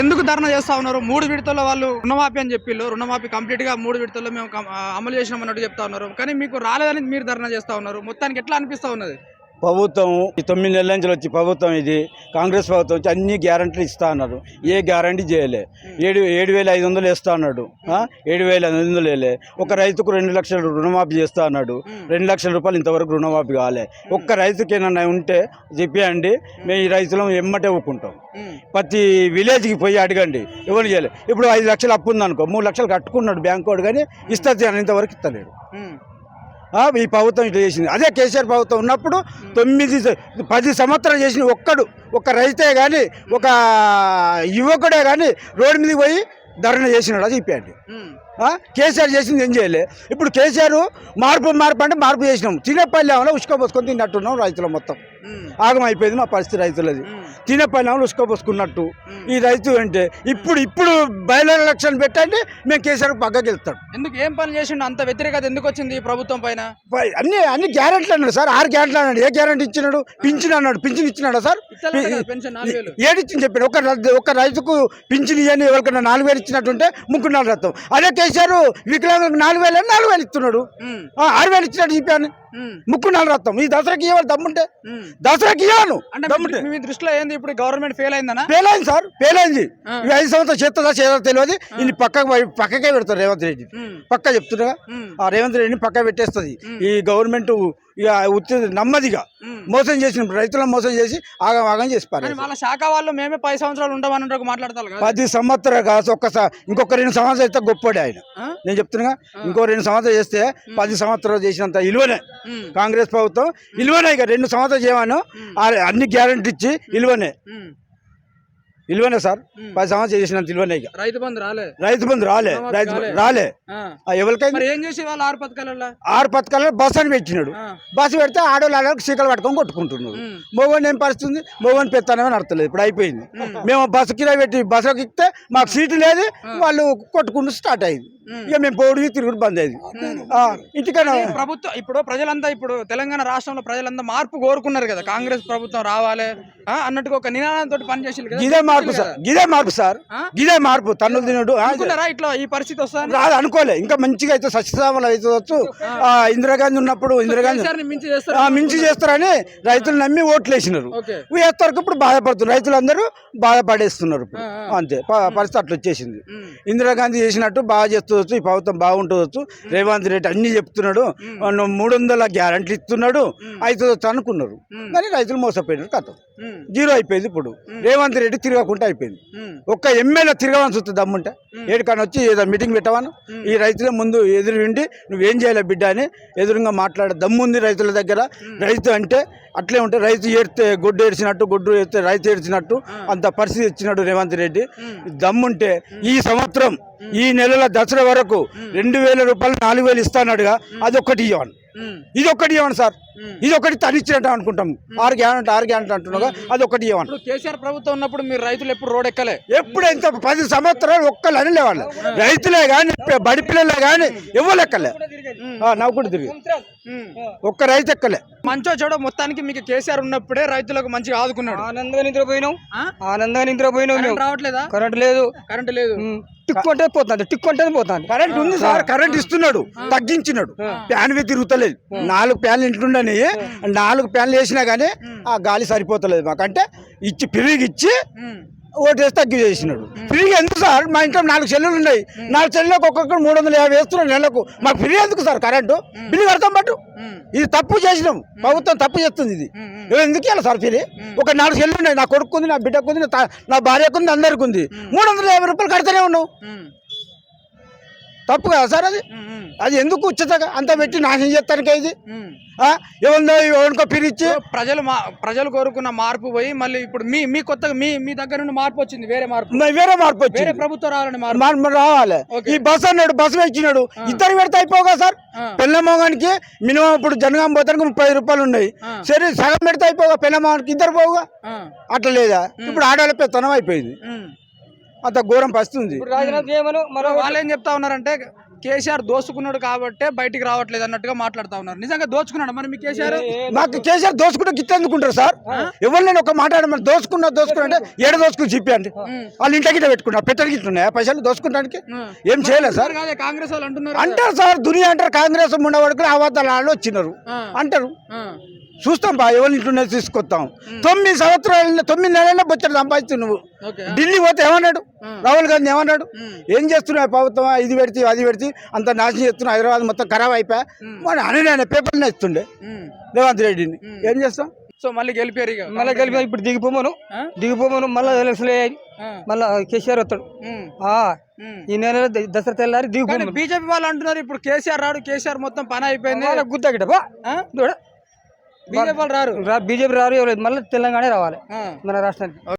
ఎందుకు ధర్నా చేస్తా ఉన్నారు? 3 విడతల్లో వాళ్ళు రుణమాఫీ అని చెప్పిళ్ళు. రుణమాఫీ కంప్లీట్ గా 3 విడతల్లో మేము అమలు చేసినాం అన్నట్టు చెప్తా ఉన్నారు. కానీ మీకు రాలేదని మీరు ధర్నా చేస్తా ఉన్నారు. మొత్తానికి ఎట్లా అనిపిస్తా ఉన్నది? ప్రభుత్వం ఈ 9 నెలల నుంచి వచ్చి ప్రభుత్వం ఇది కాంగ్రెస్ ప్రభుత్వం వచ్చి అన్ని గ్యారంటీలు ఇస్తా అన్నారు. ఏ గ్యారంటీ చేయలే. 7,500 వేస్తా అన్నాడు. 7,500 వేలే. ఒక రైతుకు 2 లక్షలు రుణమాఫీ చేస్తా అన్నాడు. 2 లక్షల రూపాయలు ఇంతవరకు రుణమాఫీ కాలే. ఒక్క రైతుకి ఏమన్నా ఉంటే చెప్పండి, మేము ఈ రైతులం ఎమ్మటే ఒప్పుకుంటాం. ప్రతి విలేజ్కి పోయి అడగండి, ఎవరు చేయలేదు. ఇప్పుడు 5 లక్షలు అప్పు ఉందనుకో, 3 లక్షలు కట్టుకున్నాడు బ్యాంకు వాడు, కానీ ఇస్తుంది అని ఇంతవరకు ఇస్తలేడు. ఈ ప్రభుత్వం ఇట్లా చేసింది. అదే కేసీఆర్ ప్రభుత్వం ఉన్నప్పుడు 9-10 సంవత్సరాలు చేసిన ఒక్క రైతే కానీ ఒక యువకుడే కానీ రోడ్డు మీదకి పోయి ధర్నా చేసినాడు. అది చెప్పండి. కేసీఆర్ చేసింది ఏం చేయలే. ఇప్పుడు కేసీఆర్ మార్పు అంటే మార్పు చేసినాం. తినేపల్లెంలో ఉసుకపోసుకొని తిన్నట్టున్నాం. రైతులు మొత్తం ఆగం అయిపోయింది మా పరిస్థితి రైతులది. తినేపల్లెంలో ఉసుకపోసుకున్నట్టు ఈ రైతు అంటే ఇప్పుడు బయలు ఎలక్షన్ పెట్టండి, మేము కేసీఆర్ పక్కకి వెళ్తాడు. ఎందుకు ఏం పని చేసిండు? అంత వ్యతిరేకత ఎందుకు వచ్చింది ఈ ప్రభుత్వం పైన? అన్ని గ్యారెంటీలు అన్నాడు సార్. 6 గ్యారెంటీలు అన్నాడు. ఏ గ్యారెంటీ ఇచ్చినాడు? పింఛన్ అన్నాడు. పింఛన్ ఇచ్చినాడా సార్? ఏడిచ్చింది చెప్పాడు. ఒక రైతుకు పింఛన్ ఇవ్వని ఎవరికైనా 4,000 ఇచ్చినట్టుంటే ముక్కున్నాడు రత్తం. అదే కేసీఆర్ వికలాంగులకు 4,000 4,000 ఇస్తున్నాడు. 6,000 ఇచ్చినట్టు చెప్పాను. ముక్కున్నాడు రత్తం. ఈ దసరాకి ఇవ్వాలి దమ్ముంటే దసరాకి ఇవ్వను. మీ దృష్టిలో ఏంది? ఇప్పుడు గవర్నమెంట్ ఫెయిల్ అయిందనా? ఫెయిల్ అయింది సార్. ఫెయిల్ అయింది. 5 సంవత్సరాలు చేస్తుందా చేయదో తెలియదు. ఇది పక్కకే పెడతారు రేవంత్ రెడ్డి. పక్క చెప్తున్నా, రేవంత్ రెడ్డిని పక్క పెట్టేస్తుంది ఈ గవర్నమెంట్. ఇక నెమ్మదిగా మోసం చేసిన రైతులను మోసం చేసి ఆగం చేసి పారు. వాళ్ళ శాఖ వాళ్ళు మేమే 10 సంవత్సరాలు ఉంటామన్నట్టు మాట్లాడతారు. 10 సంవత్సరాలు కాదు, ఇంకొక 2 సంవత్సరాలు అయితే గొప్పడే ఆయన. నేను చెప్తున్నా, ఇంకో 2 సంవత్సరాలు చేస్తే 10 సంవత్సరాలు చేసినంత విలువనే కాంగ్రెస్ ప్రభుత్వం. విలువనే. ఇక 2 సంవత్సరాలు చేయమను, అన్ని గ్యారెంటీ ఇచ్చి విలువనే సార్. 10 సంవత్సరాలు చేసినంత విలువనే. ఇక రైతు బంధు రాలే. ఎవరికైనా ఏం చేసి వాళ్ళు 6 పథకాలలో 6 పథకాలలో బస్ అని పెట్టినాడు. బస్సు పెడితే ఆడవాళ్ళకి సీకలు పట్టుకొని కొట్టుకుంటున్నారు. మోగోని ఏం పరిస్థితి ఉంది? మోగోని పెత్తనమని అర్థలేదు. ఇప్పుడు అయిపోయింది. మేము బస్సు కిరా పెట్టి బస్సులోకి ఎక్కితే మాకు సీటు లేదు, వాళ్ళు కొట్టుకుంటూ స్టార్ట్ అయింది. ఇక మేము పోటీ తిరుగుడు బంద్ అయింది. ఇంటికన్నా ప్రభుత్వం ఇప్పుడు తెలంగాణ రాష్ట్రంలో ప్రజలంతా మార్పు కోరుకున్నారు కదా, కాంగ్రెస్ ప్రభుత్వం రావాలి అన్నట్టుగా ఒక నినాదంతో పనిచేసి. గిదే మార్పు సార్. తన్నులు తినడు ఇట్లా ఈ పరిస్థితి వస్తుంది రాదు అనుకోలే. ఇంకా మంచిగా అయితే సస్యశ్యామలు అవుతుంది. ఇందిరాగాంధీ ఉన్నప్పుడు మించి చేస్తారని రైతులు నమ్మి ఓట్లు వేసినారు. వేస్తారు. ఇప్పుడు బాధపడుతున్నారు రైతులందరూ, బాధపడేస్తున్నారు. ఇప్పుడు అంతే పరిస్థితి అట్లా వచ్చేసింది. ఇందిరాగాంధీ చేసినట్టు బాగా చేస్తూ ఈ ప్రభుత్వం బాగుంటుంది. రేవంత్ రెడ్డి అన్ని చెప్తున్నాడు. 300 గ్యారెంటీలు ఇస్తున్నాడు. అవుతుంది అనుకున్నారు, కానీ రైతులు మోసపోయినారు. కథ జీరో అయిపోయింది. ఇప్పుడు రేవంత్ రెడ్డి తిరగకుండా అయిపోయింది. ఒక్క ఎమ్మెల్యే తిరగవని చూస్తుంది దమ్ముంటే. ఏడుకన్నా వచ్చి ఏదో మీటింగ్ పెట్టవాను, ఈ రైతుల ముందు ఎదురు విండి నువ్వేం చేయాలి బిడ్డ అని ఎదురుగా మాట్లాడే దమ్ముంది రైతుల దగ్గర. రైతు అంటే అట్లే ఉంటే, రైతు ఏడితే గొడ్డు ఏడ్చినట్టు, గొడ్డు ఏడితే రైతు ఏడ్చినట్టు అంత పరిస్థితి ఇచ్చినాడు రేవంత్ రెడ్డి. దమ్ముంటే ఈ సంవత్సరం ఈ నెలల దసరా వరకు 2,000 రూపాయలు 4,000 ఇస్తానడుగా, అదొక్కటి ఇవ్వను. ఇది ఒక్కటి ఇవ్వండి సార్. ఇది ఒకటి తనిచ్చినట్టు అనుకుంటాం. 6 గ్యారెంటీ అంటున్నాగా, అది ఒకటి ఇవ్వండి. కేసీఆర్ ప్రభుత్వం ఉన్నప్పుడు మీరు రైతులు ఎప్పుడు రోడ్ ఎక్కలే. ఎప్పుడు ఎంత 10 సంవత్సరాలు ఒక్కళ్ళు అని లేవాళ్ళు. రైతులే కానీ, బడి పిల్లలే కానీ ఎవరు ఎక్కలే. నవ్వుకుంటూ తిరిగి ఒక్క రైతు ఎక్కలే. మంచో చెడో మొత్తానికి మీకు కేసీఆర్ ఉన్నప్పుడే రైతులకు మంచిగా ఆదుకున్నాడు. ఆనందంగా నిద్రపోయినాం. రావట్లేదా? కరెంట్ లేదు. టిక్కుంటే పోతుంది. కరెంట్ ఉంది సార్. కరెంట్ ఇస్తున్నాడు, తగ్గించినాడు. ఫ్యాన్ తిరుగుతలేదు. 4 ఫ్యాన్లు ఇంట్లుండని 4 ఫ్యాన్లు వేసినా కానీ ఆ గాలి సరిపోతలేదు మాకు. అంటే పిరిగి ఇచ్చి ఓటేసి తగ్గి చేసినాడు. ఫ్రీ ఎందుకు సార్? మా ఇంట్లో 4 సెల్లులు ఉన్నాయి. 4 సెల్లులకు ఒక్కొక్కరు 350 వేస్తున్నాడు నెలకు. మాకు ఫ్రీ ఎందుకు సార్? కరెంటు బిల్లు కడతాం బట్టు. ఇది తప్పు చేసినాం. ప్రభుత్వం తప్పు చేస్తుంది. ఇది ఎందుకు ఇవ్వాలి సార్ ఫ్రీ? ఒక 4 సెల్లు ఉన్నాయి. నా కొడుకుంది, నా బిడ్డకుంది, నా భార్యకుంది, అందరికి ఉంది. 350 రూపాయలు కడతానే ఉన్నావు. తప్పు కదా సార్? అది ఎందుకు ఉచితంగా అంత పెట్టి నాశనం చేస్తానికి? ఇది ఎవరికో పిలిచి ప్రజలు కోరుకున్న మార్పు పోయి మళ్ళీ ఇప్పుడు మీ కొత్తగా మీ దగ్గర నుండి మార్పు వచ్చింది. వేరే మార్పు వచ్చింది. ప్రభుత్వం రావాలని రావాలి. ఈ బస్ అన్నాడు, బస్సు ఇచ్చినాడు. ఇద్దరు పెడితే అయిపోగా సార్. పెళ్ళమోగానికి మినిమం ఇప్పుడు జనగాం పోతానికి 30 రూపాయలు ఉన్నాయి. సరే సగం పెడితే అయిపోగా పెళ్ళమోగానికి ఇద్దరు పోగా. అట్లా లేదా? ఇప్పుడు ఆడవాళ్ళ పెత్తనం అయిపోయింది. అంత ఘోరం పరిస్థితి ఉంది. వాళ్ళు ఏం చెప్తా ఉన్నారంటే కేసీఆర్ దోసుకున్నాడు కాబట్టే బయటికి రావట్లేదు అన్నట్టుగా మాట్లాడుతా ఉన్నారు. నిజంగా దోచుకున్నాడు మరి మీ కేసీఆర్? మాకు కేసీఆర్ దోసుకుంటే గిట్ట ఎందుకుంటారు సార్? ఎవరినైనా ఒక మాట మరి దోసుకున్నా అంటే ఏడ దోసుకుని చెప్పండి. వాళ్ళు ఇంటి గిట్ట పెట్టుకున్నారు, పెట్టడానికి గిట్ల ఉన్నాయా పైసలు దోసుకుంటానికి? ఏం చేయలేదు సార్. కాదే కాంగ్రెస్ వాళ్ళు అంటున్నారు అంటారు సార్, దునియా అంటారు, కాంగ్రెస్ ఉండవరకు అబద్ధాలు వచ్చినారు అంటారు. చూస్తాం బా, ఎవరి ఇంట్లో తీసుకొస్తాం. 9 సంవత్సరాలు 9 నెలల్లో బొచ్చడు సంపాదిస్తు నువ్వు. ఢిల్లీ పోతే ఏమన్నాడు రాహుల్ గాంధీ? ఏమన్నాడు? ఏం చేస్తున్నావు ప్రభుత్వం, ఇది పెడితే అది పెడితే అంత నాశనం చేస్తున్నావు, హైదరాబాద్ మొత్తం ఖరాబ్ అయిపోయా అని ఆయన పేపర్ని ఇస్తుండే రేవంత్ రెడ్డిని. ఏం చేస్తాం? సో మళ్ళీ గెలిపారు, ఇక మళ్ళీ గెలిపి ఇప్పుడు దిగిపోమను మళ్ళీ ఎలక్షన్ మళ్ళీ కేసీఆర్ వస్తాడు. ఈ నెల దసరా తెల్లారి దిగిపోమను. బీజేపీ వాళ్ళు అంటున్నారు ఇప్పుడు కేసీఆర్ రాడు, కేసీఆర్ మొత్తం పని అయిపోయింది, గుద్దా గిట్ట బీజేపీ వాళ్ళు రారు, బీజేపీ రారు, మళ్ళీ తెలంగాణ రావాలి మన రాష్ట్రానికి.